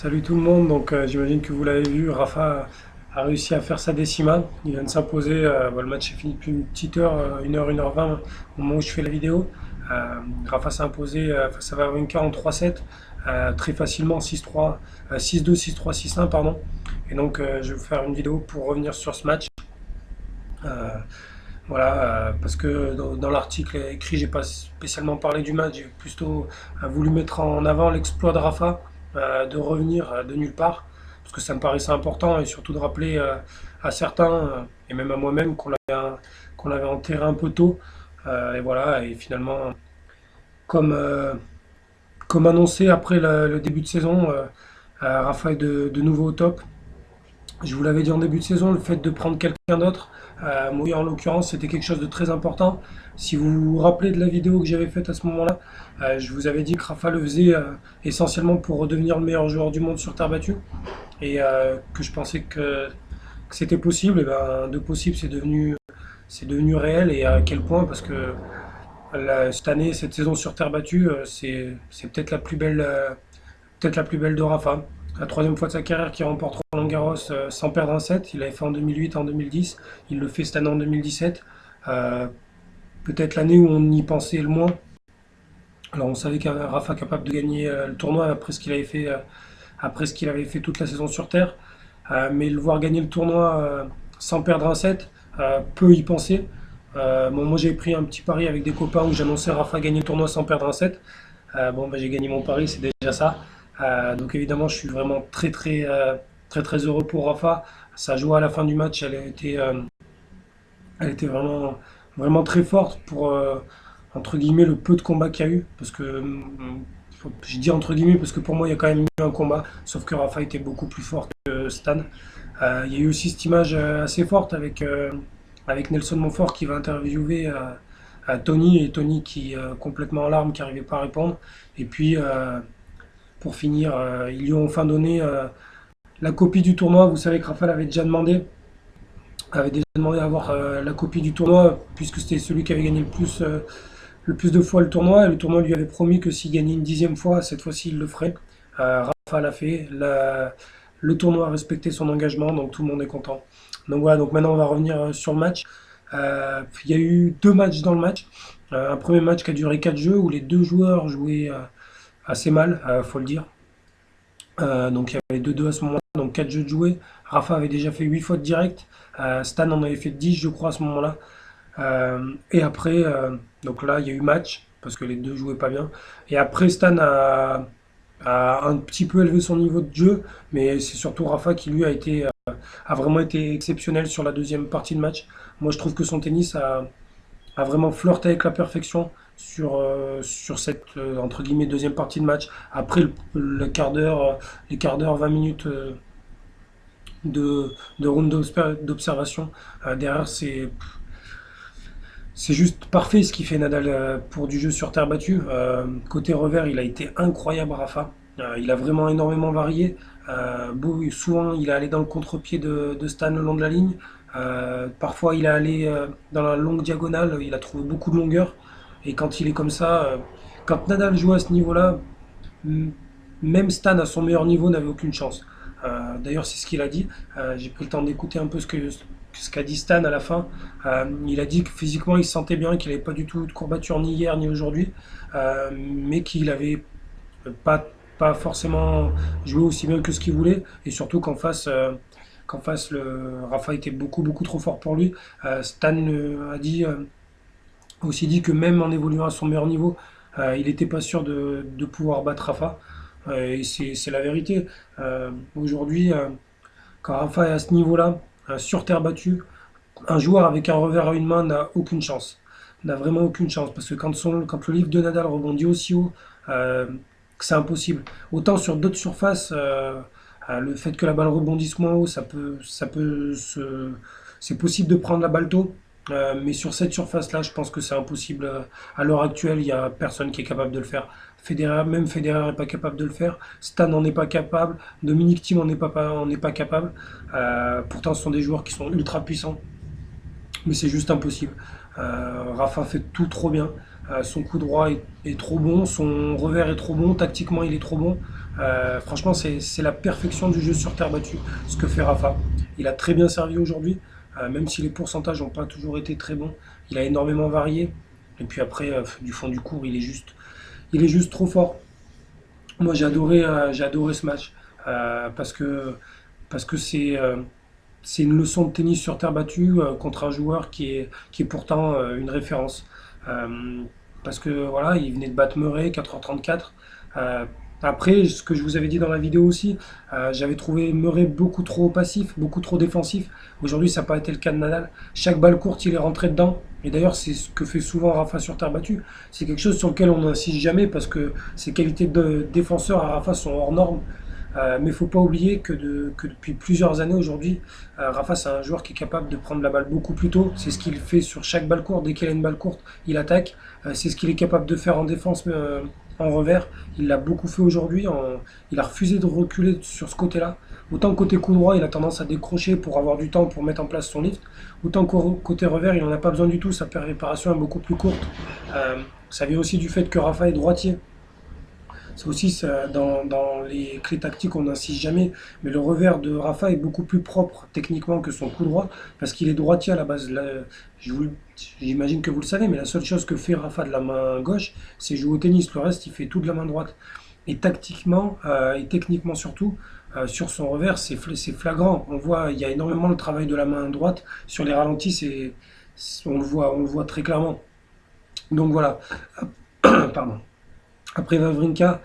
Salut tout le monde, donc j'imagine que vous l'avez vu, Rafa a réussi à faire sa décimale. Il vient de s'imposer, le match est fini depuis une petite heure, 1h au moment où je fais la vidéo. Rafa s'est imposé face à Wawrinka en 3-7, très facilement 6-3, 6-2, 6-3, 6-1 pardon. Et donc je vais vous faire une vidéo pour revenir sur ce match. Euh, voilà, parce que dans l'article écrit, j'ai pas spécialement parlé du match, j'ai plutôt voulu mettre en avant l'exploit de Rafa, de revenir de nulle part, parce que ça me paraissait important, et surtout de rappeler à certains, et même à moi-même, qu'on l'avait enterré un peu tôt. Et voilà, et finalement, comme, euh, comme annoncé après le début de saison, Rafa est de nouveau au top. Je vous l'avais dit en début de saison, le fait de prendre quelqu'un d'autre, moi en l'occurrence, c'était quelque chose de très important. Si vous vous rappelez de la vidéo que j'avais faite à ce moment-là, je vous avais dit que Rafa le faisait essentiellement pour redevenir le meilleur joueur du monde sur terre battue et que je pensais que c'était possible. Et ben, de possible, c'est devenu réel et à quel point parce que cette année, cette saison sur terre battue, c'est peut-être la plus belle de Rafa. La troisième fois de sa carrière qu'il remporte Roland Garros sans perdre un set. Il l'avait fait en 2008, en 2010. Il le fait cette année en 2017. Euh, Peut-être l'année où on y pensait le moins. Alors on savait qu'un Rafa capable de gagner le tournoi après ce qu'il avait fait toute la saison sur Terre. Mais le voir gagner le tournoi sans perdre un set, peu y penser. Bon, moi j'ai pris un petit pari avec des copains où j'annonçais Rafa gagner le tournoi sans perdre un set. Bon, bah, j'ai gagné mon pari, c'est déjà ça. Donc évidemment, je suis vraiment très heureux pour Rafa. Sa joie à la fin du match, elle était vraiment très forte pour entre guillemets le peu de combats qu'il y a eu. Parce que je dis entre guillemets parce que pour moi, il y a quand même eu un combat. Sauf que Rafa était beaucoup plus fort que Stan. Il y a eu aussi cette image assez forte avec Nelson Montfort qui va interviewer à Tony et Tony qui complètement en larmes, qui n'arrivait pas à répondre. Et puis pour finir, ils lui ont enfin donné la copie du tournoi. Vous savez que Rafael avait déjà demandé à avoir la copie du tournoi puisque c'était celui qui avait gagné le plus de fois le tournoi. Et le tournoi lui avait promis que s'il gagnait une dixième fois, cette fois-ci il le ferait. Rafa l'a fait. Le tournoi a respecté son engagement, donc tout le monde est content. Donc voilà, donc maintenant on va revenir sur le match. Il y a eu deux matchs dans le match. Un premier match qui a duré 4 jeux où les deux joueurs jouaient assez mal, faut le dire. Donc il y avait 2-2 à ce moment-là, donc 4 jeux de jouer. Rafa avait déjà fait 8 fautes directes. Stan en avait fait 10, je crois, à ce moment-là. Et après, donc là, il y a eu match, parce que les deux jouaient pas bien. Et après, a un petit peu élevé son niveau de jeu, mais c'est surtout Rafa qui, lui, a vraiment été exceptionnel sur la deuxième partie de match. Moi, je trouve que son tennis a vraiment flirté avec la perfection sur cette entre guillemets deuxième partie de match. Après le quart d'heure, les quarts d'heure, 20 minutes de round d'observation, derrière c'est juste parfait ce qu'il fait Nadal pour du jeu sur terre battue. Côté revers, il a été incroyable Rafa. Il a vraiment énormément varié. Souvent, il est allé dans le contre-pied de Stan le long de la ligne. Parfois, il est allé dans la longue diagonale. Il a trouvé beaucoup de longueur. Et quand il est comme ça, quand Nadal joue à ce niveau-là, même Stan à son meilleur niveau n'avait aucune chance. D'ailleurs, c'est ce qu'il a dit. J'ai pris le temps d'écouter un peu ce qu'a dit Stan à la fin. Il a dit que physiquement il se sentait bien, qu'il n'avait pas du tout de courbature ni hier ni aujourd'hui, mais qu'il avait pas, pas forcément joué aussi bien que ce qu'il voulait, et surtout qu'en face le Rafa était beaucoup trop fort pour lui. Stan a aussi dit que même en évoluant à son meilleur niveau, il n'était pas sûr de pouvoir battre Rafa. Et c'est la vérité. Aujourd'hui, quand Rafa est à ce niveau-là, sur terre battue, un joueur avec un revers à une main n'a aucune chance. N'a vraiment aucune chance. Parce que quand le livre de Nadal rebondit aussi haut, que c'est impossible. Autant sur d'autres surfaces, le fait que la balle rebondisse moins haut, c'est possible de prendre la balle tôt. Mais sur cette surface-là, je pense que c'est impossible. À l'heure actuelle, il n'y a personne qui est capable de le faire. Même Federer n'est pas capable de le faire. Stan n'en est pas capable. Dominic Thiem n'en est pas capable. Pourtant, ce sont des joueurs qui sont ultra puissants. Mais c'est juste impossible. Rafa fait tout trop bien. Son coup droit est trop bon. Son revers est trop bon. Tactiquement, il est trop bon. Franchement, c'est la perfection du jeu sur terre battue, ce que fait Rafa. Il a très bien servi aujourd'hui, même si les pourcentages n'ont pas toujours été très bons. Il a énormément varié. Et puis après, du fond du cours, il est juste trop fort. Moi, j'ai adoré ce match parce que c'est une leçon de tennis sur terre battue contre un joueur qui est pourtant une référence. Euh, Parce que voilà, il venait de battre Murray 4h34. Euh, Après, ce que je vous avais dit dans la vidéo aussi, j'avais trouvé Murray beaucoup trop passif, beaucoup trop défensif. Aujourd'hui, ça n'a pas été le cas de Nadal. Chaque balle courte, il est rentré dedans. Et d'ailleurs, c'est ce que fait souvent Rafa sur terre battue. C'est quelque chose sur lequel on n'insiste jamais parce que ses qualités de défenseur à Rafa sont hors normes. Mais il ne faut pas oublier que depuis plusieurs années aujourd'hui, Rafa c'est un joueur qui est capable de prendre la balle beaucoup plus tôt. C'est ce qu'il fait sur chaque balle courte. Dès qu'il a une balle courte, il attaque. C'est ce qu'il est capable de faire en défense, en revers. Il l'a beaucoup fait aujourd'hui. Il a refusé de reculer sur ce côté-là. Autant côté coup droit, il a tendance à décrocher pour avoir du temps pour mettre en place son lift. Autant côté revers, il n'en a pas besoin du tout. Sa préparation est beaucoup plus courte. Ça vient aussi du fait que Rafa est droitier. C'est aussi ça, dans les clés tactiques, on n'insiste jamais, mais le revers de Rafa est beaucoup plus propre techniquement que son coup droit, parce qu'il est droitier à la base. Là, je vous- j'imagine que vous le savez, mais la seule chose que fait Rafa de la main gauche, c'est jouer au tennis. Le reste, il fait tout de la main droite. Et tactiquement, et techniquement surtout, sur son revers, c'est flagrant. On voit, il y a énormément le travail de la main droite. Sur les ralentis, on le voit très clairement. Donc voilà. Pardon. Après Wawrinka,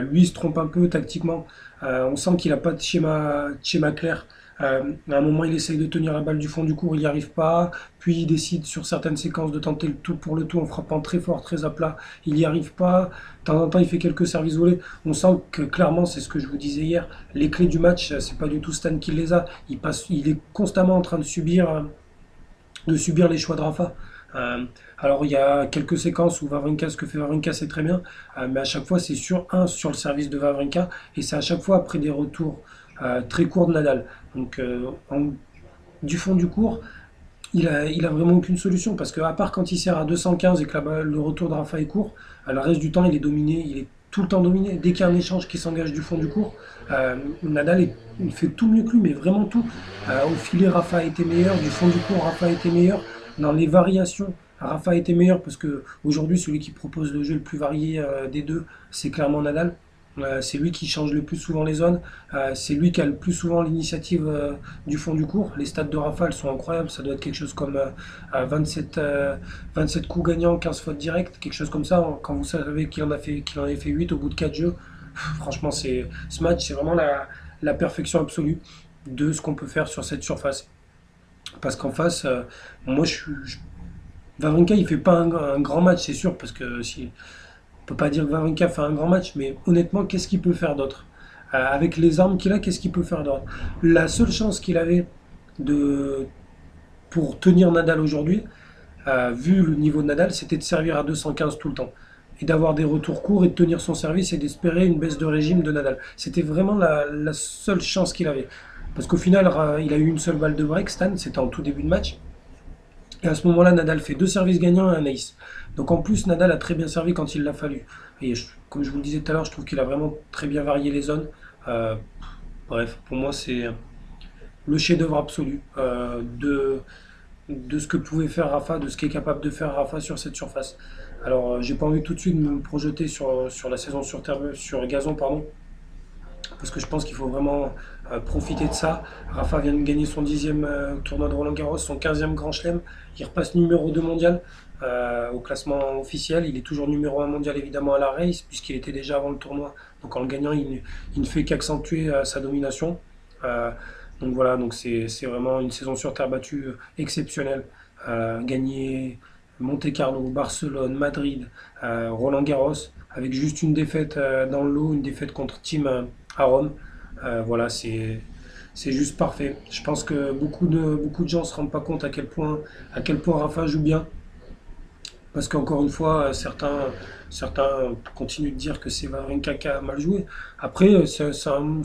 lui il se trompe un peu tactiquement. On sent qu'il n'a pas de schéma clair. À un moment, il essaye de tenir la balle du fond du court, il n'y arrive pas. Puis il décide sur certaines séquences de tenter le tout pour le tout en frappant très fort, très à plat. Il n'y arrive pas. De temps en temps, il fait quelques services volés. On sent que clairement, c'est ce que je vous disais hier, les clés du match, c'est pas du tout Stan qui les a. Il est constamment en train de subir les choix de Rafa. Alors il y a quelques séquences où Wawrinka, ce que fait Wawrinka c'est très bien, mais à chaque fois c'est sur le service de Wawrinka et c'est à chaque fois après des retours très courts de Nadal. Donc du fond du court, il a vraiment aucune solution parce que à part quand il sert à 215 et que le retour de Rafa est court, le reste du temps il est dominé, il est tout le temps dominé. Dès qu'il y a un échange qui s'engage du fond du court, Nadal il fait tout mieux que lui, mais vraiment tout. Au filet, Rafa a été meilleur, du fond du court, Rafa a été meilleur. Dans les variations, Rafa a été meilleur parce que aujourd'hui celui qui propose le jeu le plus varié des deux, c'est clairement Nadal. C'est lui qui change le plus souvent les zones. C'est lui qui a le plus souvent l'initiative du fond du court. Les stats de Rafa elles sont incroyables. Ça doit être quelque chose comme 27, 27 coups gagnants, 15 fautes directes, quelque chose comme ça. Quand vous savez qu'il en avait fait 8 au bout de 4 jeux, franchement, ce match, c'est vraiment la perfection absolue de ce qu'on peut faire sur cette surface. Parce qu'en face, moi, Wawrinka, il fait pas un grand match, c'est sûr, parce que si, on peut pas dire que Wawrinka fait un grand match, mais honnêtement, qu'est-ce qu'il peut faire d'autre? Avec les armes qu'il a, qu'est-ce qu'il peut faire d'autre? La seule chance qu'il avait de, pour tenir Nadal aujourd'hui, vu le niveau de Nadal, c'était de servir à 215 tout le temps. Et d'avoir des retours courts et de tenir son service et d'espérer une baisse de régime de Nadal. C'était vraiment la seule chance qu'il avait. Parce qu'au final, il a eu une seule balle de break, Stan, c'était en tout début de match. Et à ce moment-là, Nadal fait deux services gagnants et un ace. Donc en plus, Nadal a très bien servi quand il l'a fallu. Et comme je vous le disais tout à l'heure, je trouve qu'il a vraiment très bien varié les zones. Euh, Bref, pour moi, c'est le chef-d'œuvre absolu de ce que pouvait faire Rafa, de ce qu'est capable de faire Rafa sur cette surface. Alors, j'ai pas envie tout de suite de me projeter sur la saison sur gazon, pardon, parce que je pense qu'il faut vraiment profiter de ça. Rafa vient de gagner son 10e tournoi de Roland-Garros, son 15e Grand Chelem. Il repasse numéro 2 mondial au classement officiel. Il est toujours numéro 1 mondial évidemment à la race, puisqu'il était déjà avant le tournoi. Donc en le gagnant, il ne fait qu'accentuer sa domination. Euh, donc voilà, donc c'est vraiment une saison sur terre battue exceptionnelle. Gagner Monte-Carlo, Barcelone, Madrid, Roland-Garros, avec juste une défaite dans le lot, une défaite contre Team à Rome. Voilà, c'est juste parfait. Je pense que beaucoup de gens ne se rendent pas compte à quel point Rafa joue bien. Parce qu'encore une fois, certains continuent de dire que c'est Wawrinka qui a mal joué. Après, c'est une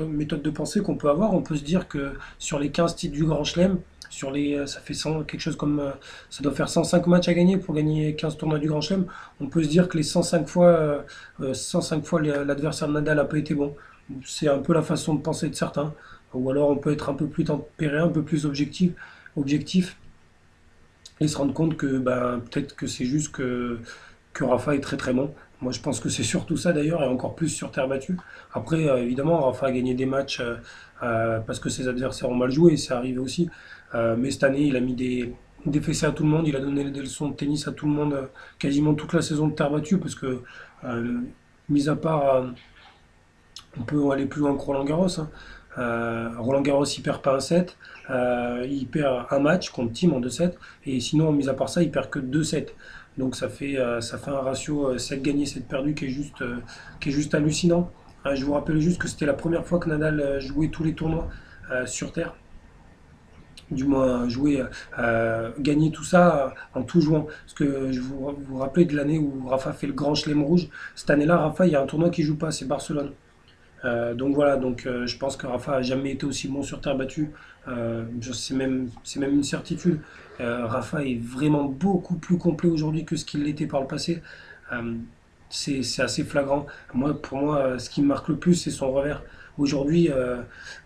méthode de pensée qu'on peut avoir. On peut se dire que sur les 15 titres du Grand Chelem, ça fait quelque chose comme, ça doit faire 105 matchs à gagner pour gagner 15 tournois du Grand Chelem. On peut se dire que les 105 fois l'adversaire de Nadal n'a pas été bon. C'est un peu la façon de penser de certains. Ou alors on peut être un peu plus tempéré, un peu plus objectif et se rendre compte que peut-être que c'est juste que Rafa est très très bon. Moi je pense que c'est surtout ça d'ailleurs, et encore plus sur terre battue. Après, évidemment, Rafa a gagné des matchs parce que ses adversaires ont mal joué, et c'est arrivé aussi. Mais cette année, il a mis des fessées à tout le monde, il a donné des leçons de tennis à tout le monde quasiment toute la saison de terre battue, parce que, mis à part on peut aller plus loin que Roland Garros, hein. Roland Garros, il perd pas un set, il perd un match contre Team en 2 sets, et sinon, mis à part ça, il perd que 2 sets. Donc ça fait un ratio 7 gagnés, 7 perdus qui est juste hallucinant. Je vous rappelle juste que c'était la première fois que Nadal jouait tous les tournois sur Terre, du moins jouer, gagner tout ça en tout jouant. Parce que vous rappelez de l'année où Rafa fait le grand chelem rouge. Cette année-là, Rafa, il y a un tournoi qui joue pas, c'est Barcelone. Donc voilà, je pense que Rafa a jamais été aussi bon sur terre battue. C'est même une certitude. Rafa est vraiment beaucoup plus complet aujourd'hui que ce qu'il l'était par le passé. Euh, c'est assez flagrant. Pour moi, ce qui me marque le plus, c'est son revers. Aujourd'hui,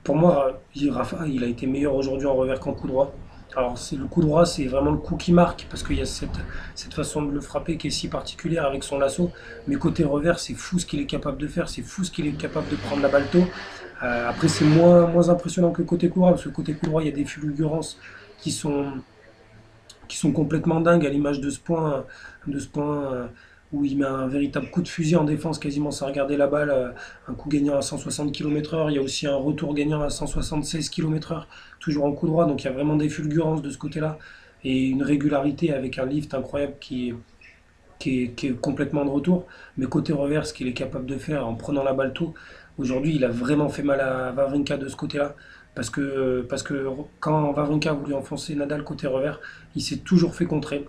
pour moi, Rafa, il a été meilleur aujourd'hui en revers qu'en coup droit. Alors, le coup droit, c'est vraiment le coup qui marque, parce qu'il y a cette façon de le frapper qui est si particulière avec son lasso. Mais côté revers, c'est fou ce qu'il est capable de faire, c'est fou ce qu'il est capable de prendre la balle tôt. Après, c'est moins impressionnant que côté coup droit, parce que côté coup droit, il y a des fulgurances qui sont, qui sont complètement dingues, à l'image de ce point où il met un véritable coup de fusil en défense quasiment sans regarder la balle, un coup gagnant à 160 km/h. Il y a aussi un retour gagnant à 176 km/h, toujours en coup droit, donc il y a vraiment des fulgurances de ce côté-là, et une régularité avec un lift incroyable qui est complètement de retour. Mais côté revers, ce qu'il est capable de faire en prenant la balle tôt, aujourd'hui, il a vraiment fait mal à Wawrinka de ce côté-là. Parce que quand Wawrinka a voulu enfoncer Nadal côté revers, il s'est toujours fait contrer.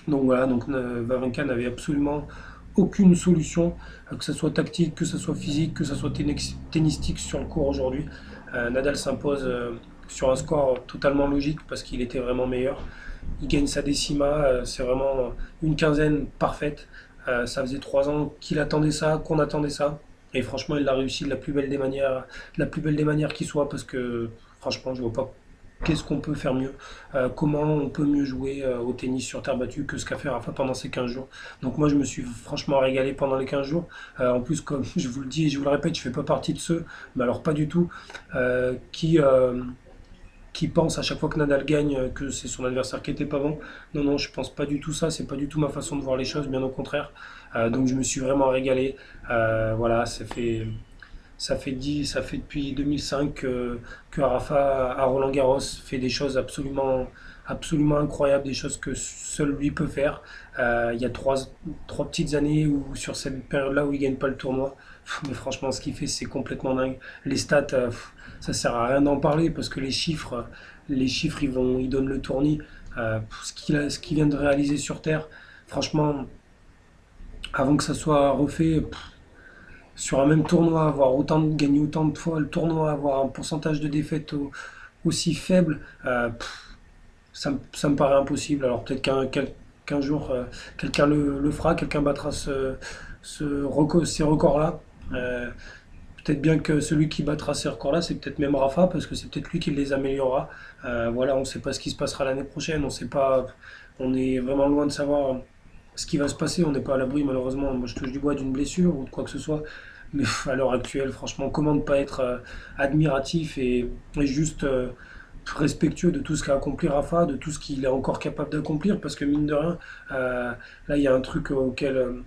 Donc voilà, Wawrinka n'avait absolument aucune solution, que ce soit tactique, que ce soit physique, que ce soit tennistique sur le court aujourd'hui. Nadal s'impose sur un score totalement logique parce qu'il était vraiment meilleur. Il gagne sa décima, c'est vraiment une quinzaine parfaite. Ça faisait 3 ans qu'il attendait ça, qu'on attendait ça. Et franchement, il l'a réussi de la plus belle des manières, de la plus belle des manières qui soit, parce que franchement, je vois pas qu'est-ce qu'on peut faire mieux, comment on peut mieux jouer au tennis sur terre battue que ce qu'a fait Rafa pendant ces 15 jours. Donc moi, je me suis franchement régalé pendant les 15 jours. En plus, comme je vous le dis et je vous le répète, je fais pas partie de ceux, mais alors pas du tout, euh, qui, euh, qui pense à chaque fois que Nadal gagne que c'est son adversaire qui était pas bon. Non, non, je pense pas du tout ça, c'est pas du tout ma façon de voir les choses, bien au contraire. Donc je me suis vraiment régalé. Voilà, ça fait depuis 2005 que Rafa à Roland Garros fait des choses absolument incroyables, des choses que seul lui peut faire. Il y a trois petites années où, sur cette période-là où il gagne pas le tournoi, mais franchement, ce qu'il fait, c'est complètement dingue. Les stats, ça sert à rien d'en parler parce que les chiffres, ils donnent le tournis. Ce qu'il vient de réaliser sur Terre, franchement, avant que ça soit refait, sur un même tournoi, gagner autant de fois le tournoi, avoir un pourcentage de défaites aussi faible, ça me paraît impossible. Alors peut-être qu'un jour, quelqu'un le fera, quelqu'un battra ces records-là. Euh, Peut-être bien que celui qui battra ces records-là, c'est peut-être même Rafa, parce que c'est peut-être lui qui les améliorera. Voilà, on ne sait pas ce qui se passera l'année prochaine, on sait pas, on est vraiment loin de savoir ce qui va se passer. On n'est pas à l'abri, malheureusement. Moi, je touche du bois d'une blessure ou de quoi que ce soit. Mais à l'heure actuelle, franchement, comment ne pas être admiratif et juste respectueux de tout ce qu'a accompli Rafa, de tout ce qu'il est encore capable d'accomplir, parce que mine de rien, là, il y a un truc auquel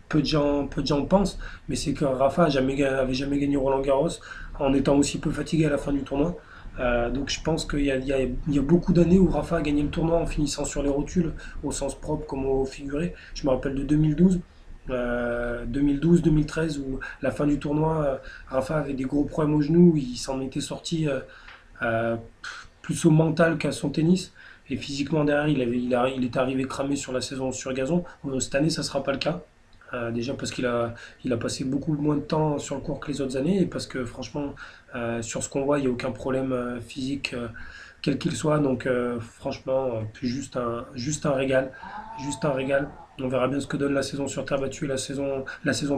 peu de gens pensent, mais c'est que Rafa avait jamais gagné Roland Garros en étant aussi peu fatigué à la fin du tournoi. Donc je pense qu'il y a beaucoup d'années où Rafa a gagné le tournoi en finissant sur les rotules, au sens propre comme au figuré. Je me rappelle de 2012. 2012-2013 où la fin du tournoi, Rafa avait des gros problèmes au genou, il s'en était sorti euh, plus au mental qu'à son tennis. et physiquement derrière, il est arrivé cramé sur la saison sur gazon. Cette année, ça ne sera pas le cas. Déjà parce il a passé beaucoup moins de temps sur le court que les autres années et parce que franchement, sur ce qu'on voit, il n'y a aucun problème physique, quel qu'il soit. Donc franchement, juste un régal. Juste un régal. On verra bien ce que donne la saison sur terre battue, la saison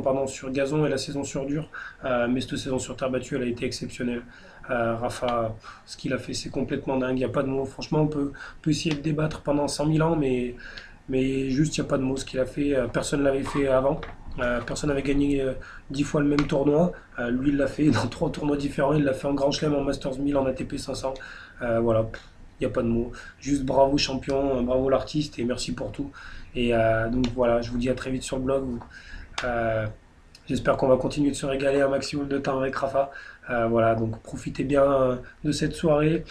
pardon, sur gazon et la saison sur dur. Mais cette saison sur terre battue, elle a été exceptionnelle. Rafa, ce qu'il a fait, c'est complètement dingue. Il n'y a pas de mots. Franchement, peut essayer de débattre pendant 100 000 ans, mais juste, il n'y a pas de mots. Ce qu'il a fait, personne ne l'avait fait avant. Personne n'avait gagné 10 fois le même tournoi. Lui, il l'a fait dans 3 tournois différents. Il l'a fait en Grand Chelem, en Masters 1000, en ATP 500. Voilà, il n'y a pas de mots. Juste bravo champion, bravo l'artiste et merci pour tout. Et donc voilà, je vous dis à très vite sur le blog. Euh, J'espère qu'on va continuer de se régaler un maximum de temps avec Rafa. Voilà, donc profitez bien de cette soirée.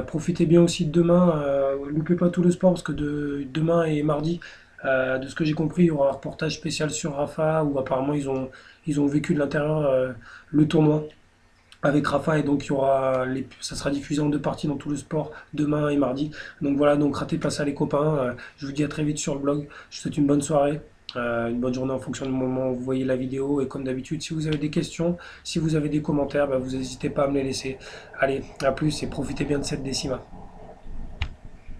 Profitez bien aussi de demain. Loupez pas tout le sport parce que demain et mardi, de ce que j'ai compris, il y aura un reportage spécial sur Rafa où apparemment ils ont vécu de l'intérieur le tournoi avec Rafa et donc ça sera diffusé en 2 parties dans tout le sport demain et mardi. Donc voilà, donc ratez pas ça les copains. Je vous dis à très vite sur le blog. Je vous souhaite une bonne soirée, une bonne journée en fonction du moment où vous voyez la vidéo et comme d'habitude, si vous avez des questions, si vous avez des commentaires, bah, vous n'hésitez pas à me les laisser. Allez, à plus et profitez bien de cette décima.